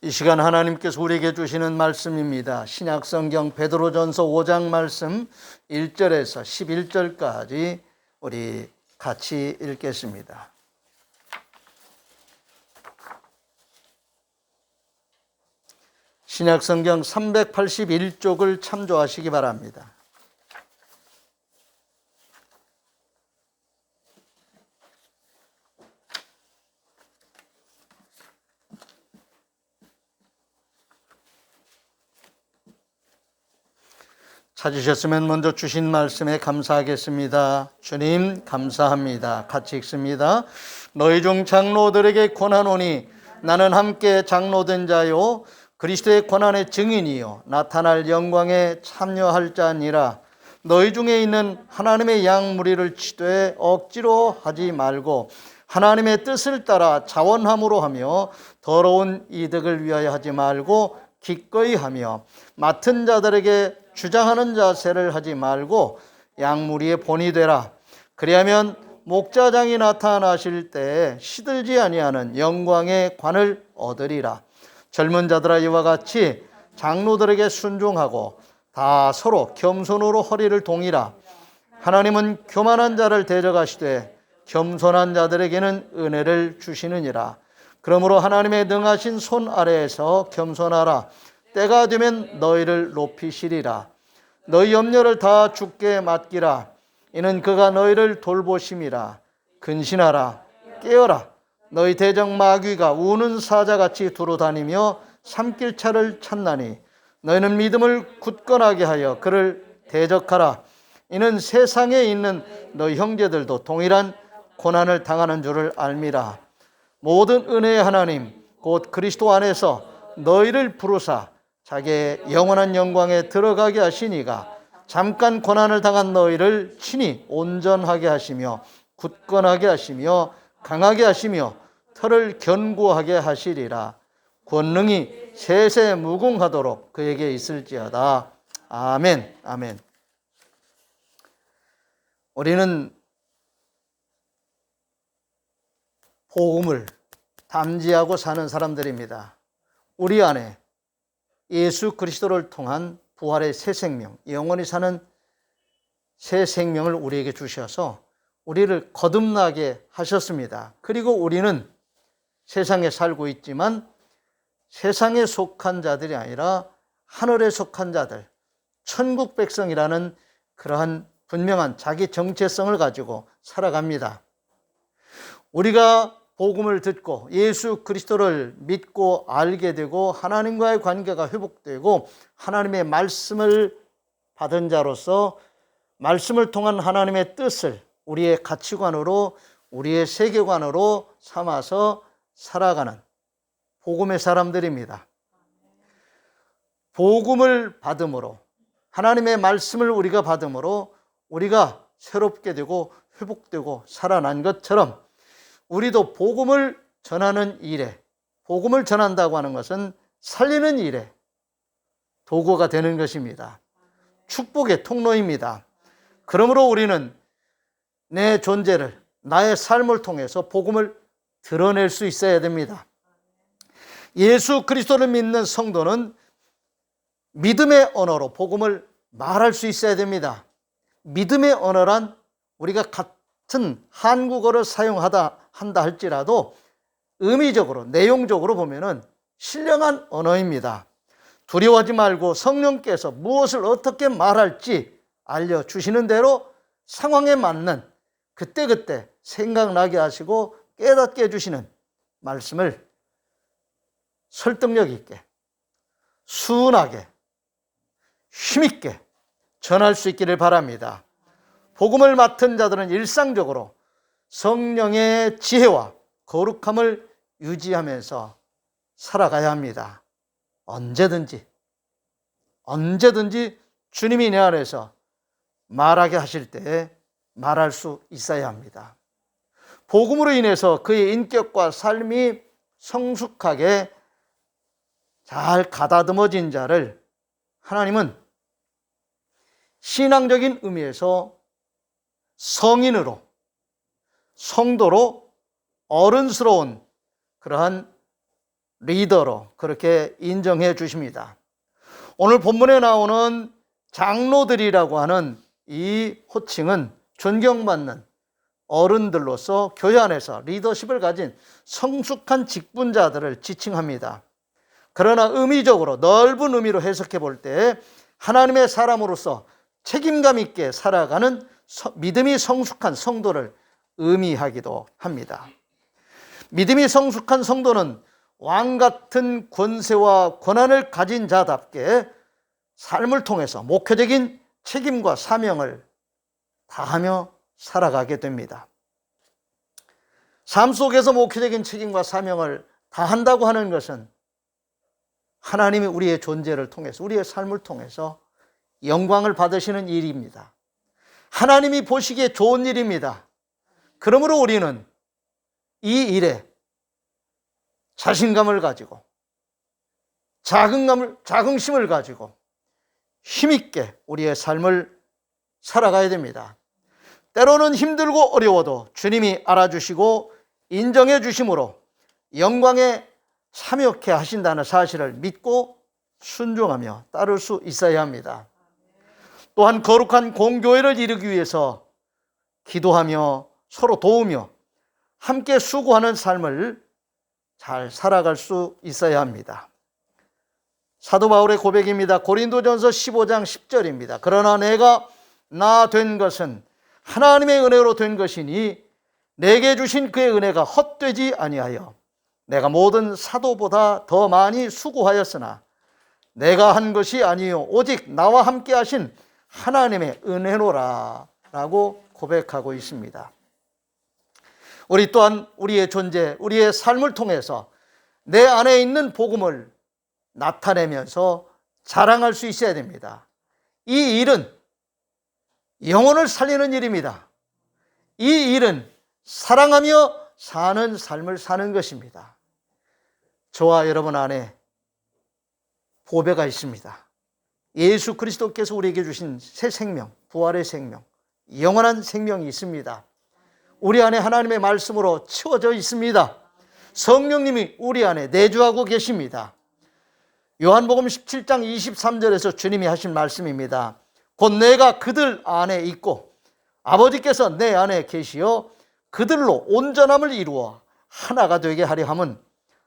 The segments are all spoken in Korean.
이 시간 하나님께서 우리에게 주시는 말씀입니다. 신약성경 베드로전서 5장 말씀 1절에서 11절까지 우리 같이 읽겠습니다. 신약성경 381쪽을 참조하시기 바랍니다. 찾으셨으면 먼저 주신 말씀에 감사하겠습니다. 주님 감사합니다. 같이 읽습니다. 너희 중 장로들에게 권하노니 나는 함께 장로된 자요 그리스도의 권한의 증인이요 나타날 영광에 참여할 자니라. 너희 중에 있는 하나님의 양 무리를 치되 억지로 하지 말고 하나님의 뜻을 따라 자원함으로 하며 더러운 이득을 위하여 하지 말고 기꺼이 하며 맡은 자들에게 주장하는 자세를 하지 말고 양무리의 본이 되라. 그리하면 목자장이 나타나실 때에 시들지 아니하는 영광의 관을 얻으리라. 젊은 자들아 이와 같이 장로들에게 순종하고 다 서로 겸손으로 허리를 동이라. 하나님은 교만한 자를 대적하시되 겸손한 자들에게는 은혜를 주시느니라. 그러므로 하나님의 능하신 손 아래에서 겸손하라. 때가 되면 너희를 높이시리라. 너희 염려를 다 주께 맡기라. 이는 그가 너희를 돌보심이라. 근신하라. 깨어라. 너희 대적 마귀가 우는 사자같이 두루다니며 삼킬차를 찾나니 너희는 믿음을 굳건하게 하여 그를 대적하라. 이는 세상에 있는 너희 형제들도 동일한 고난을 당하는 줄을 알미라. 모든 은혜의 하나님 곧 그리스도 안에서 너희를 부르사 자기의 영원한 영광에 들어가게 하시니가 잠깐 고난을 당한 너희를 친히 온전하게 하시며 굳건하게 하시며 강하게 하시며 털을 견고하게 하시리라. 권능이 세세 무궁하도록 그에게 있을지어다. 아멘. 아멘. 우리는 복음을 담지하고 사는 사람들입니다. 우리 안에 예수 그리스도를 통한 부활의 새 생명, 영원히 사는 새 생명을 우리에게 주셔서 우리를 거듭나게 하셨습니다. 그리고 우리는 세상에 살고 있지만 세상에 속한 자들이 아니라 하늘에 속한 자들, 천국 백성이라는 그러한 분명한 자기 정체성을 가지고 살아갑니다. 우리가 복음을 듣고 예수 그리스도를 믿고 알게 되고 하나님과의 관계가 회복되고 하나님의 말씀을 받은 자로서 말씀을 통한 하나님의 뜻을 우리의 가치관으로 우리의 세계관으로 삼아서 살아가는 복음의 사람들입니다. 복음을 받음으로 하나님의 말씀을 우리가 받음으로 우리가 새롭게 되고 회복되고 살아난 것처럼 우리도 복음을 전하는 일에, 복음을 전한다고 하는 것은 살리는 일에 도구가 되는 것입니다. 축복의 통로입니다. 그러므로 우리는 내 존재를, 나의 삶을 통해서 복음을 드러낼 수 있어야 됩니다. 예수 그리스도를 믿는 성도는 믿음의 언어로 복음을 말할 수 있어야 됩니다. 믿음의 언어란 우리가 같은 한국어를 사용한다 할지라도 의미적으로, 내용적으로 보면은 신령한 언어입니다. 두려워하지 말고 성령께서 무엇을 어떻게 말할지 알려주시는 대로 상황에 맞는 그때그때 생각나게 하시고 깨닫게 해주시는 말씀을 설득력 있게, 순하게, 힘있게 전할 수 있기를 바랍니다. 복음을 맡은 자들은 일상적으로 성령의 지혜와 거룩함을 유지하면서 살아가야 합니다. 언제든지 주님이 내 안에서 말하게 하실 때에 말할 수 있어야 합니다. 복음으로 인해서 그의 인격과 삶이 성숙하게 잘 가다듬어진 자를 하나님은 신앙적인 의미에서 성인으로, 성도로 어른스러운 그러한 리더로 그렇게 인정해 주십니다. 오늘 본문에 나오는 장로들이라고 하는 이 호칭은 존경받는 어른들로서 교회 안에서 리더십을 가진 성숙한 직분자들을 지칭합니다. 그러나 의미적으로 넓은 의미로 해석해 볼 때 하나님의 사람으로서 책임감 있게 살아가는 믿음이 성숙한 성도를 의미하기도 합니다. 믿음이 성숙한 성도는 왕 같은 권세와 권한을 가진 자답게 삶을 통해서 목회적인 책임과 사명을 다하며 살아가게 됩니다. 삶 속에서 목회적인 책임과 사명을 다한다고 하는 것은 하나님이 우리의 존재를 통해서, 우리의 삶을 통해서 영광을 받으시는 일입니다. 하나님이 보시기에 좋은 일입니다. 그러므로 우리는 이 일에 자신감을 가지고 자긍심을 가지고 힘있게 우리의 삶을 살아가야 됩니다. 때로는 힘들고 어려워도 주님이 알아주시고 인정해 주심으로 영광에 참여케 하신다는 사실을 믿고 순종하며 따를 수 있어야 합니다. 또한 거룩한 공교회를 이루기 위해서 기도하며 서로 도우며 함께 수고하는 삶을 잘 살아갈 수 있어야 합니다. 사도 바울의 고백입니다. 고린도전서 15장 10절입니다. 그러나 내가 나 된 것은 하나님의 은혜로 된 것이니 내게 주신 그의 은혜가 헛되지 아니하여 내가 모든 사도보다 더 많이 수고하였으나 내가 한 것이 아니요 오직 나와 함께 하신 하나님의 은혜로라 라고 고백하고 있습니다. 우리 또한 우리의 존재, 우리의 삶을 통해서 내 안에 있는 복음을 나타내면서 자랑할 수 있어야 됩니다. 이 일은 영혼을 살리는 일입니다. 이 일은 사랑하며 사는 삶을 사는 것입니다. 저와 여러분 안에 보배가 있습니다. 예수 그리스도께서 우리에게 주신 새 생명, 부활의 생명, 영원한 생명이 있습니다. 우리 안에 하나님의 말씀으로 채워져 있습니다. 성령님이 우리 안에 내주하고 계십니다. 요한복음 17장 23절에서 주님이 하신 말씀입니다. 곧 내가 그들 안에 있고 아버지께서 내 안에 계시어 그들로 온전함을 이루어 하나가 되게 하려 함은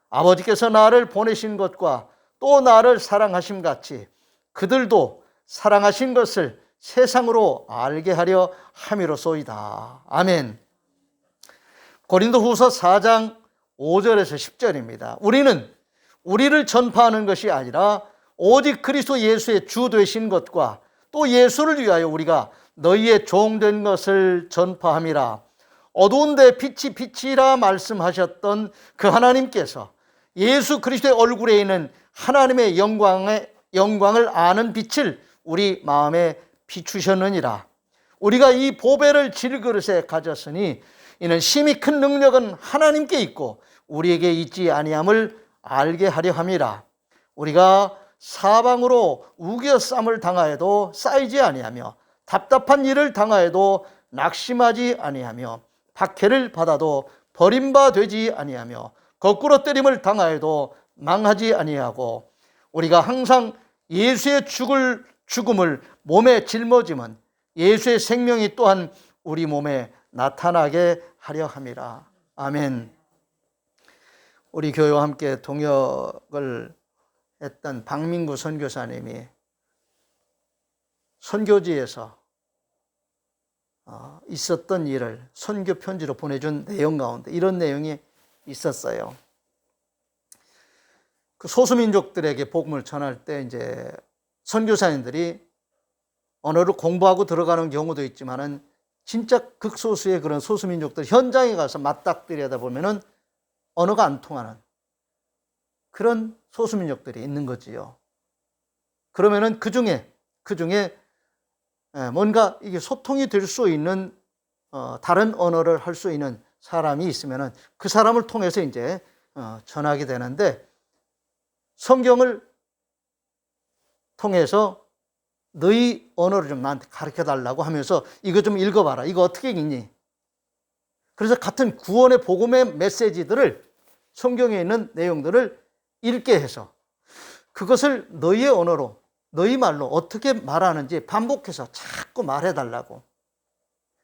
아버지께서 나를 보내신 것과 또 나를 사랑하심 같이 그들도 사랑하신 것을 세상으로 알게 하려 함이로소이다. 아멘. 고린도후서 4장 5절에서 10절입니다. 우리는 우리를 전파하는 것이 아니라 오직 그리스도 예수의 주 되신 것과 또 예수를 위하여 우리가 너희의 종 된 것을 전파함이라. 어두운데 빛이 빛이라 말씀하셨던 그 하나님께서 예수 그리스도의 얼굴에 있는 하나님의 영광을 아는 빛을 우리 마음에 비추셨느니라. 우리가 이 보배를 질그릇에 가졌으니 이는 심히 큰 능력은 하나님께 있고 우리에게 있지 아니함을 알게 하려 함이라. 우리가 사방으로 우겨쌈을 당하여도 쌓이지 아니하며 답답한 일을 당하여도 낙심하지 아니하며 박해를 받아도 버림받지 아니하며 거꾸로 때림을 당하여도 망하지 아니하고 우리가 항상 예수의 죽음을 몸에 짊어지면 예수의 생명이 또한 우리 몸에 나타나게 하려 함이라. 아멘. 우리 교회와 함께 동역을 했던 박민구 선교사님이 선교지에서 있었던 일을 선교 편지로 보내준 내용 가운데 이런 내용이 있었어요. 그 소수민족들에게 복음을 전할 때 이제 선교사님들이 언어를 공부하고 들어가는 경우도 있지만은 진짜 극소수의 그런 소수민족들 현장에 가서 맞닥뜨리다 보면은 언어가 안 통하는 그런 소수민족들이 있는 거지요. 그러면은 그 중에 뭔가 이게 소통이 될 수 있는 다른 언어를 할 수 있는 사람이 있으면은 그 사람을 통해서 이제 전하게 되는데 성경을 통해서 너희 언어를 좀 나한테 가르쳐 달라고 하면서 이거 좀 읽어봐라. 이거 어떻게 읽니? 그래서 같은 구원의 복음의 메시지들을 성경에 있는 내용들을 읽게 해서 그것을 너희의 언어로, 너희 말로 어떻게 말하는지 반복해서 자꾸 말해달라고.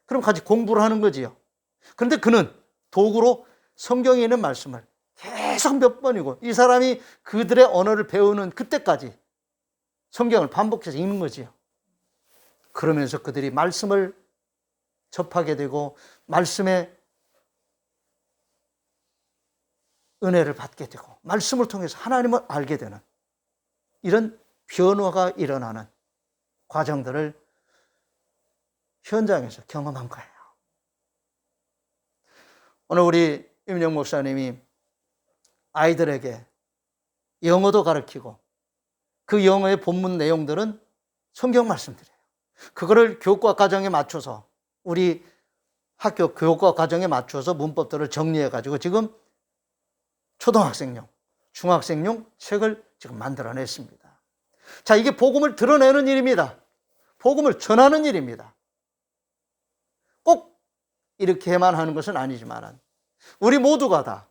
그럼 같이 공부를 하는 거지요. 그런데 그는 도구로 성경에 있는 말씀을 계속 몇 번이고, 이 사람이 그들의 언어를 배우는 그때까지 성경을 반복해서 읽는 거지요. 그러면서 그들이 말씀을 접하게 되고 말씀의 은혜를 받게 되고 말씀을 통해서 하나님을 알게 되는 이런 변화가 일어나는 과정들을 현장에서 경험한 거예요. 오늘 우리 임영 목사님이 아이들에게 영어도 가르치고 그 영어의 본문 내용들은 성경 말씀들이에요. 그거를 교육과 과정에 맞춰서 우리 학교 교육과 과정에 맞춰서 문법들을 정리해가지고 지금 초등학생용, 중학생용 책을 지금 만들어냈습니다. 자, 이게 복음을 드러내는 일입니다. 복음을 전하는 일입니다. 꼭 이렇게만 하는 것은 아니지만 우리 모두가 다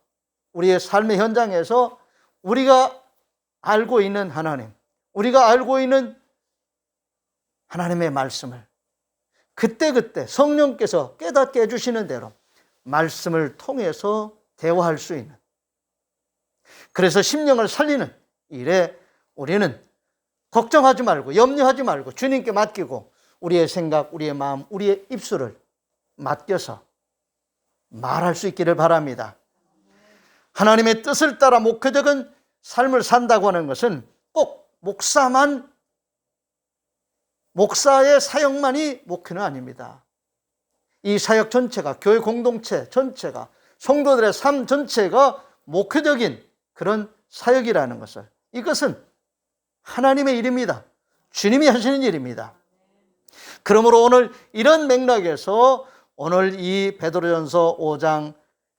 우리의 삶의 현장에서 우리가 알고 있는 하나님, 우리가 알고 있는 하나님의 말씀을 그때그때 성령께서 깨닫게 해주시는 대로 말씀을 통해서 대화할 수 있는, 그래서 심령을 살리는 일에 우리는 걱정하지 말고 염려하지 말고 주님께 맡기고 우리의 생각, 우리의 마음, 우리의 입술을 맡겨서 말할 수 있기를 바랍니다. 하나님의 뜻을 따라 목회적인 삶을 산다고 하는 것은 꼭 목사의 사역만이 목회는 아닙니다. 이 사역 전체가, 교회 공동체 전체가, 성도들의 삶 전체가 목회적인 그런 사역이라는 것을, 이것은 하나님의 일입니다. 주님이 하시는 일입니다. 그러므로 오늘 이런 맥락에서 오늘 이 베드로전서 5장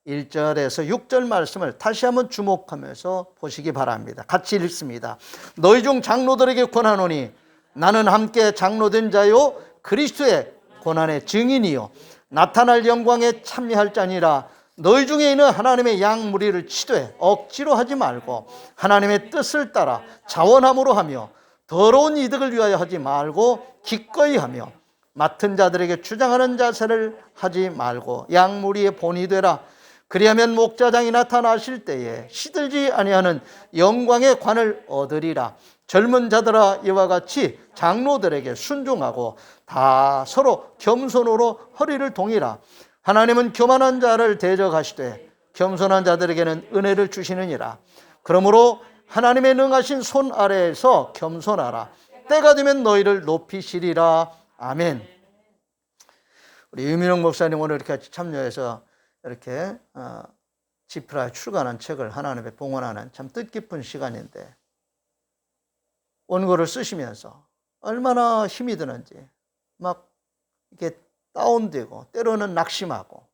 1절에서 6절 말씀을 다시 한번 주목하면서 보시기 바랍니다. 같이 읽습니다. 너희 중 장로들에게 권하노니 나는 함께 장로된 자요 그리스도의 고난의 증인이요 나타날 영광에 참여할 자니라. 너희 중에 있는 하나님의 양 무리를 치되 억지로 하지 말고 하나님의 뜻을 따라 자원함으로 하며 더러운 이득을 위하여 하지 말고 기꺼이 하며 맡은 자들에게 주장하는 자세를 하지 말고 양 무리의 본이 되라. 그리하면 목자장이 나타나실 때에 시들지 아니하는 영광의 관을 얻으리라. 젊은 자들아 이와 같이 장로들에게 순종하고 다 서로 겸손으로 허리를 동이라. 하나님은 교만한 자를 대적하시되 겸손한 자들에게는 은혜를 주시느니라. 그러므로 하나님의 능하신 손 아래에서 겸손하라. 때가 되면 너희를 높이시리라. 아멘. 우리 유민영 목사님 오늘 이렇게 같이 참여해서 이렇게 지프라에 출간한 책을 하나님의 봉헌하는 참 뜻깊은 시간인데, 원고를 쓰시면서 얼마나 힘이 드는지 막 이게 다운되고 때로는 낙심하고,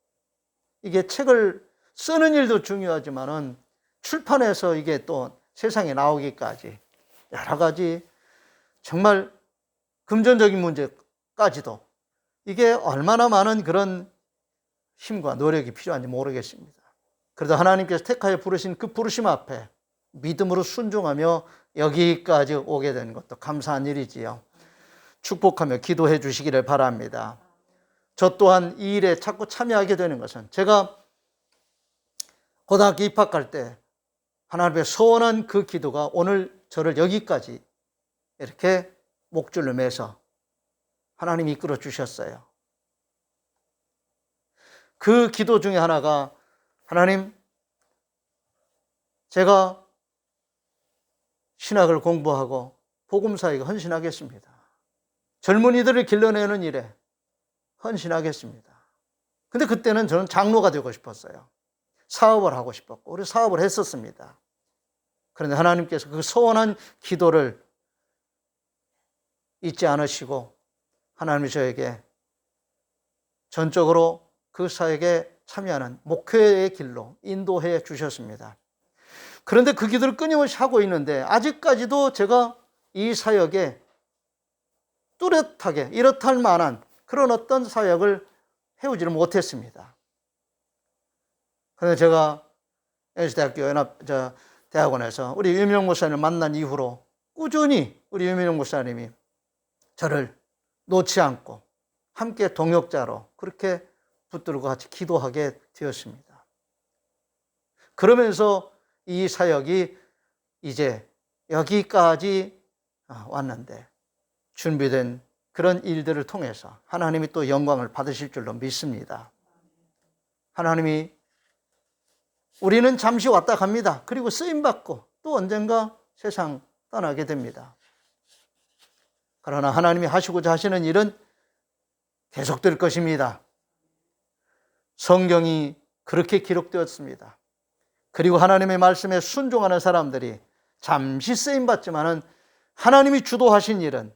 이게 책을 쓰는 일도 중요하지만은 출판해서 이게 또 세상에 나오기까지 여러 가지 정말 금전적인 문제까지도 이게 얼마나 많은 그런 힘과 노력이 필요한지 모르겠습니다. 그래도 하나님께서 택하여 부르신 그 부르심 앞에 믿음으로 순종하며 여기까지 오게 된 것도 감사한 일이지요. 축복하며 기도해 주시기를 바랍니다. 저 또한 이 일에 자꾸 참여하게 되는 것은 제가 고등학교 입학할 때 하나님의 소원한 그 기도가 오늘 저를 여기까지 이렇게 목줄을 매서 하나님이 이끌어 주셨어요. 그 기도 중에 하나가, 하나님, 제가 신학을 공부하고 복음사역에 헌신하겠습니다. 젊은이들을 길러내는 일에 헌신하겠습니다. 근데 그때는 저는 장로가 되고 싶었어요. 사업을 하고 싶었고 우리 사업을 했었습니다. 그런데 하나님께서 그 소원한 기도를 잊지 않으시고 하나님이 저에게 전적으로 그 사역에 참여하는 목회의 길로 인도해 주셨습니다. 그런데 그 기도를 끊임없이 하고 있는데 아직까지도 제가 이 사역에 뚜렷하게 이렇다 할 만한 그런 어떤 사역을 해오지를 못했습니다. 그런데 제가 NC대학교 대학원에서 우리 유민영 목사님을 만난 이후로 꾸준히 우리 유민영 목사님이 저를 놓지 않고 함께 동역자로 그렇게 붙들고 같이 기도하게 되었습니다. 그러면서 이 사역이 이제 여기까지 왔는데 준비된 그런 일들을 통해서 하나님이 또 영광을 받으실 줄로 믿습니다. 하나님이 우리는 잠시 왔다 갑니다. 그리고 쓰임받고 또 언젠가 세상 떠나게 됩니다. 그러나 하나님이 하시고자 하시는 일은 계속될 것입니다. 성경이 그렇게 기록되었습니다. 그리고 하나님의 말씀에 순종하는 사람들이 잠시 쓰임받지만은 하나님이 주도하신 일은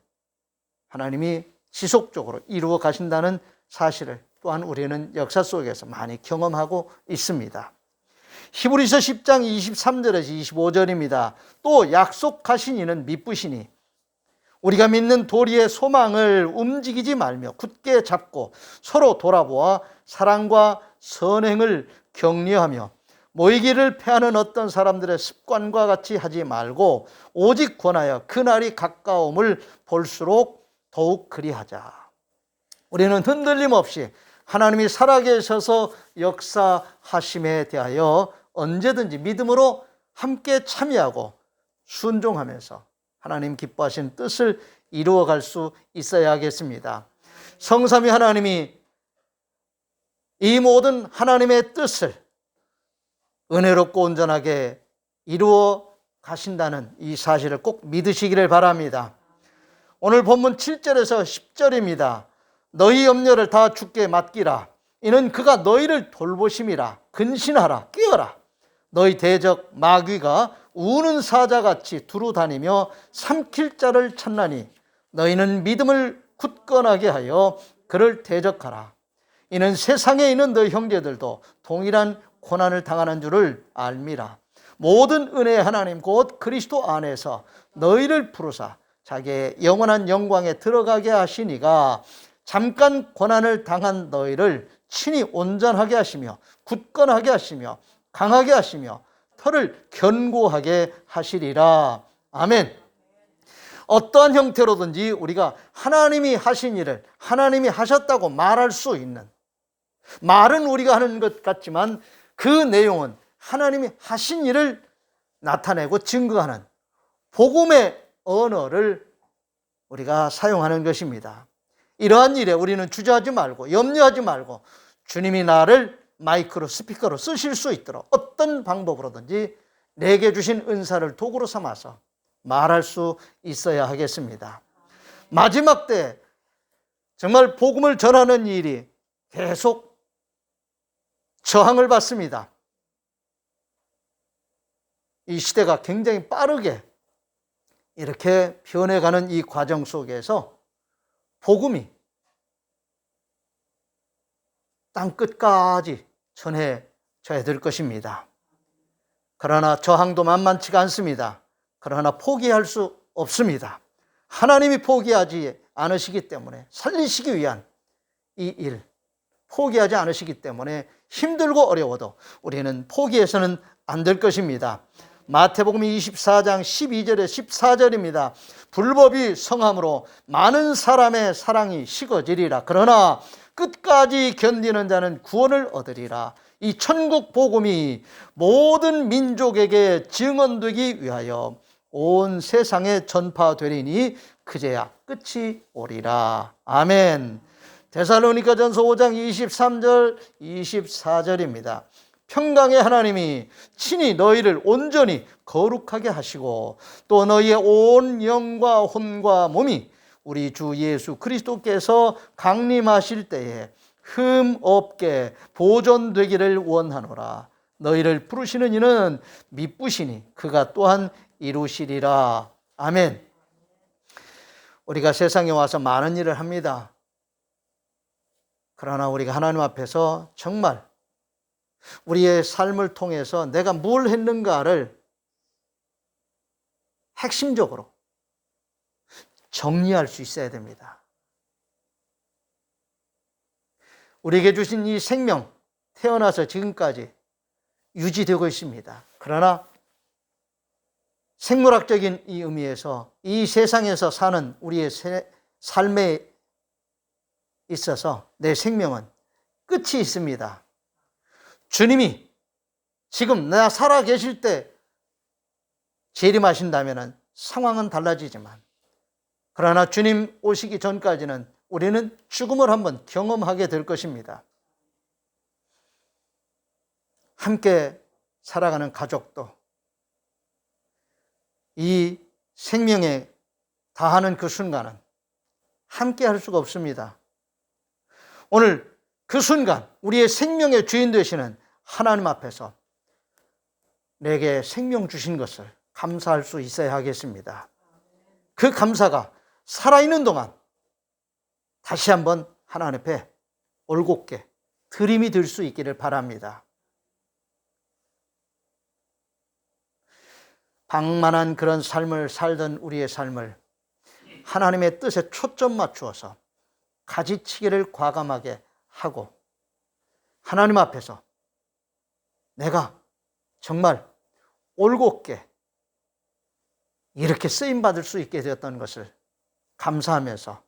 하나님이 지속적으로 이루어 가신다는 사실을 또한 우리는 역사 속에서 많이 경험하고 있습니다. 히브리서 10장 23절에서 25절입니다. 또 약속하신 이는 미쁘시니 우리가 믿는 도리의 소망을 움직이지 말며 굳게 잡고 서로 돌아보아 사랑과 선행을 격려하며 모이기를 패하는 어떤 사람들의 습관과 같이 하지 말고 오직 권하여 그날이 가까움을 볼수록 더욱 그리하자. 우리는 흔들림 없이 하나님이 살아계셔서 역사하심에 대하여 언제든지 믿음으로 함께 참여하고 순종하면서 하나님 기뻐하신 뜻을 이루어갈 수 있어야 하겠습니다. 성삼위 하나님이 이 모든 하나님의 뜻을 은혜롭고 온전하게 이루어 가신다는 이 사실을 꼭 믿으시기를 바랍니다. 오늘 본문 7절에서 10절입니다. 너희 염려를 다 주께 맡기라. 이는 그가 너희를 돌보심이라. 근신하라. 깨어라. 너희 대적 마귀가 우는 사자같이 두루 다니며 삼킬 자를 찾나니 너희는 믿음을 굳건하게 하여 그를 대적하라. 이는 세상에 있는 너희 형제들도 동일한 고난을 당하는 줄을 알미라. 모든 은혜의 하나님 곧 그리스도 안에서 너희를 부르사 자기의 영원한 영광에 들어가게 하시니가 잠깐 고난을 당한 너희를 친히 온전하게 하시며 굳건하게 하시며 강하게 하시며 털을 견고하게 하시리라. 아멘. 어떠한 형태로든지 우리가 하나님이 하신 일을 하나님이 하셨다고 말할 수 있는, 말은 우리가 하는 것 같지만 그 내용은 하나님이 하신 일을 나타내고 증거하는 복음의 언어를 우리가 사용하는 것입니다. 이러한 일에 우리는 주저하지 말고 염려하지 말고 주님이 나를 마이크로 스피커로 쓰실 수 있도록 어떤 방법으로든지 내게 주신 은사를 도구로 삼아서 말할 수 있어야 하겠습니다. 마지막 때 정말 복음을 전하는 일이 계속 저항을 받습니다. 이 시대가 굉장히 빠르게 이렇게 변해가는 이 과정 속에서 복음이 땅끝까지 전해져야 될 것입니다. 그러나 저항도 만만치가 않습니다. 그러나 포기할 수 없습니다. 하나님이 포기하지 않으시기 때문에 살리시기 위한 이 일, 포기하지 않으시기 때문에 힘들고 어려워도 우리는 포기해서는 안 될 것입니다. 마태복음 24장 12절에 14절입니다. 불법이 성함으로 많은 사람의 사랑이 식어지리라. 그러나 끝까지 견디는 자는 구원을 얻으리라. 이 천국 복음이 모든 민족에게 증언되기 위하여 온 세상에 전파되리니 그제야 끝이 오리라. 아멘. 데살로니가전서 5장 23절 24절입니다. 평강의 하나님이 친히 너희를 온전히 거룩하게 하시고 또 너희의 온 영과 혼과 몸이 우리 주 예수 그리스도께서 강림하실 때에 흠 없게 보존되기를 원하노라. 너희를 부르시는 이는 미쁘시니 그가 또한 이루시리라. 아멘. 우리가 세상에 와서 많은 일을 합니다. 그러나 우리가 하나님 앞에서 정말 우리의 삶을 통해서 내가 뭘 했는가를 핵심적으로 정리할 수 있어야 됩니다. 우리에게 주신 이 생명, 태어나서 지금까지 유지되고 있습니다. 그러나 생물학적인 이 의미에서 이 세상에서 사는 우리의 삶에 있어서 내 생명은 끝이 있습니다. 주님이 지금 나 살아 계실 때 재림하신다면 상황은 달라지지만, 그러나 주님 오시기 전까지는 우리는 죽음을 한번 경험하게 될 것입니다. 함께 살아가는 가족도 이 생명에 다하는 그 순간은 함께 할 수가 없습니다. 오늘 그 순간 우리의 생명의 주인 되시는 하나님 앞에서 내게 생명 주신 것을 감사할 수 있어야 하겠습니다. 그 감사가 살아있는 동안 다시 한번 하나님 앞에 올곧게 드림이 될 수 있기를 바랍니다. 방만한 그런 삶을 살던 우리의 삶을 하나님의 뜻에 초점 맞추어서 가지치기를 과감하게 하고 하나님 앞에서 내가 정말 올곧게 이렇게 쓰임받을 수 있게 되었던 것을 감사하면서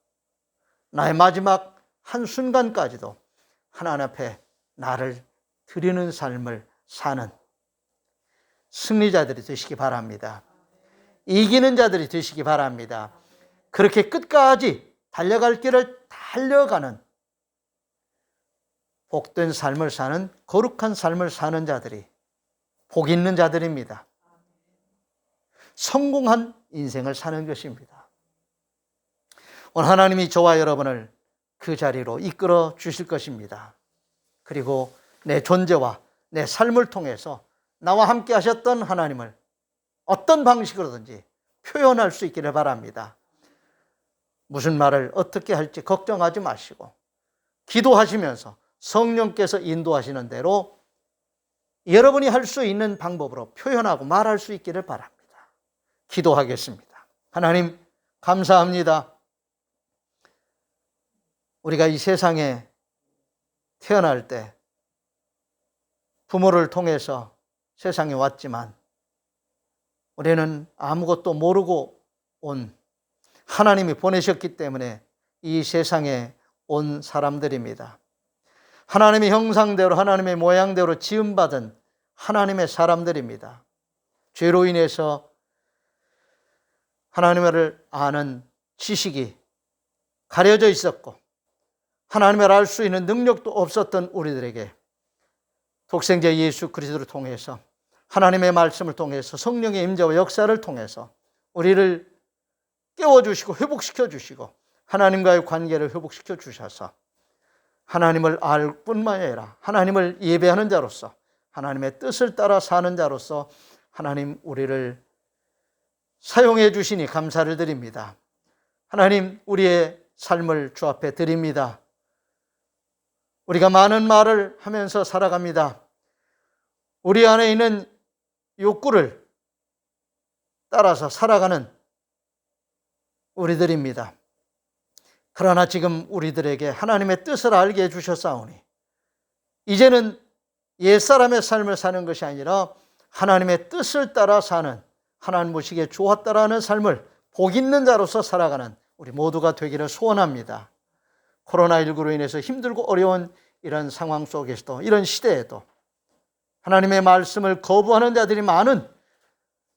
나의 마지막 한순간까지도 하나님 앞에 나를 드리는 삶을 사는 승리자들이 되시기 바랍니다. 이기는 자들이 되시기 바랍니다. 그렇게 끝까지 달려갈 길을 달려가는 복된 삶을 사는, 거룩한 삶을 사는 자들이 복 있는 자들입니다. 성공한 인생을 사는 것입니다. 오늘 하나님이 저와 여러분을 그 자리로 이끌어 주실 것입니다. 그리고 내 존재와 내 삶을 통해서 나와 함께 하셨던 하나님을 어떤 방식으로든지 표현할 수 있기를 바랍니다. 무슨 말을 어떻게 할지 걱정하지 마시고 기도하시면서 성령께서 인도하시는 대로 여러분이 할 수 있는 방법으로 표현하고 말할 수 있기를 바랍니다. 기도하겠습니다. 하나님, 감사합니다. 우리가 이 세상에 태어날 때 부모를 통해서 세상에 왔지만 우리는 아무것도 모르고 온 하나님이 보내셨기 때문에 이 세상에 온 사람들입니다. 하나님의 형상대로 하나님의 모양대로 지음받은 하나님의 사람들입니다. 죄로 인해서 하나님을 아는 지식이 가려져 있었고 하나님을 알 수 있는 능력도 없었던 우리들에게 독생자 예수 그리스도를 통해서 하나님의 말씀을 통해서 성령의 임재와 역사를 통해서 우리를 깨워주시고 회복시켜 주시고 하나님과의 관계를 회복시켜 주셔서 하나님을 알 뿐만 아니라 하나님을 예배하는 자로서 하나님의 뜻을 따라 사는 자로서 하나님 우리를 사용해 주시니 감사를 드립니다. 하나님, 우리의 삶을 주 앞에 드립니다. 우리가 많은 말을 하면서 살아갑니다. 우리 안에 있는 욕구를 따라서 살아가는 우리들입니다. 그러나 지금 우리들에게 하나님의 뜻을 알게 해주셨사오니 이제는 옛사람의 삶을 사는 것이 아니라 하나님의 뜻을 따라 사는, 하나님 보시기에 좋았다라는 삶을 복 있는 자로서 살아가는 우리 모두가 되기를 소원합니다. 코로나19로 인해서 힘들고 어려운 이런 상황 속에서도, 이런 시대에도 하나님의 말씀을 거부하는 자들이 많은,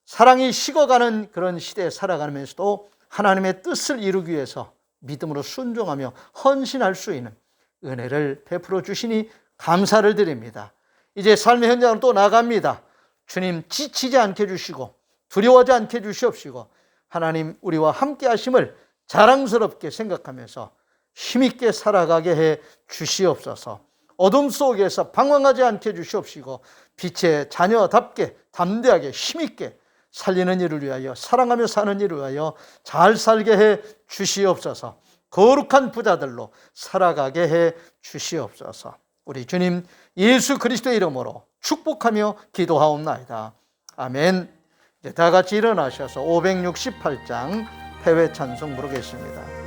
사랑이 식어가는 그런 시대에 살아가면서도 하나님의 뜻을 이루기 위해서 믿음으로 순종하며 헌신할 수 있는 은혜를 베풀어 주시니 감사를 드립니다. 이제 삶의 현장으로 또 나갑니다. 주님, 지치지 않게 해주시고 두려워하지 않게 해주시옵시고 하나님 우리와 함께 하심을 자랑스럽게 생각하면서 힘있게 살아가게 해 주시옵소서. 어둠 속에서 방황하지 않게 해주시옵시고 빛의 자녀답게 담대하게 힘있게 살리는 일을 위하여, 사랑하며 사는 일을 위하여 잘 살게 해 주시옵소서. 거룩한 부자들로 살아가게 해 주시옵소서. 우리 주님 예수 그리스도의 이름으로 축복하며 기도하옵나이다. 아멘. 이제 다 같이 일어나셔서 568장 패회 찬송 부르겠습니다.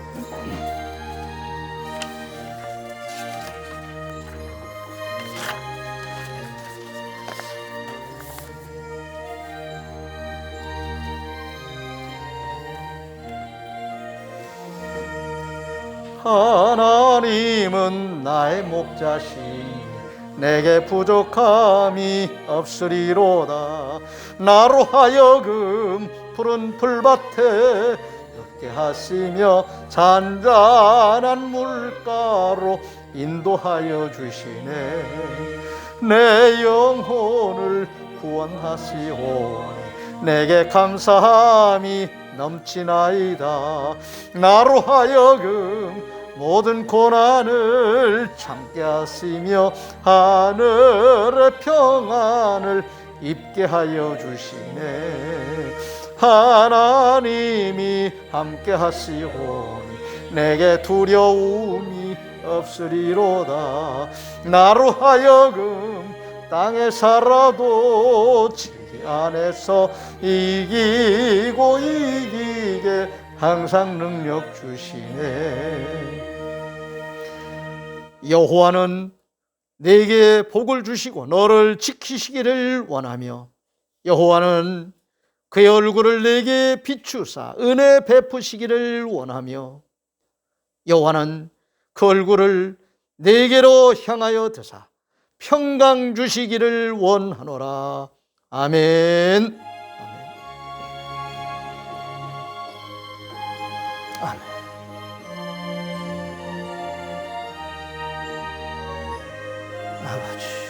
하나님은 나의 목자시니 내게 부족함이 없으리로다. 나로 하여금 푸른 풀밭에 걷게 하시며 잔잔한 물가로 인도하여 주시네. 내 영혼을 구원하시오니 내게 감사함이 넘치나이다. 나로 하여금 모든 고난을 참게 하시며 하늘의 평안을 입게 하여 주시네. 하나님이 함께 하시오니 내게 두려움이 없으리로다. 나로 하여금 땅에 살아도 지기 안에서 이기고 이기게 항상 능력 주시네. 여호와는 내게 복을 주시고 너를 지키시기를 원하며 여호와는 그의 얼굴을 내게 비추사 은혜 베푸시기를 원하며 여호와는 그 얼굴을 내게로 향하여 드사 평강 주시기를 원하노라. 아멘. 아멘. 아버지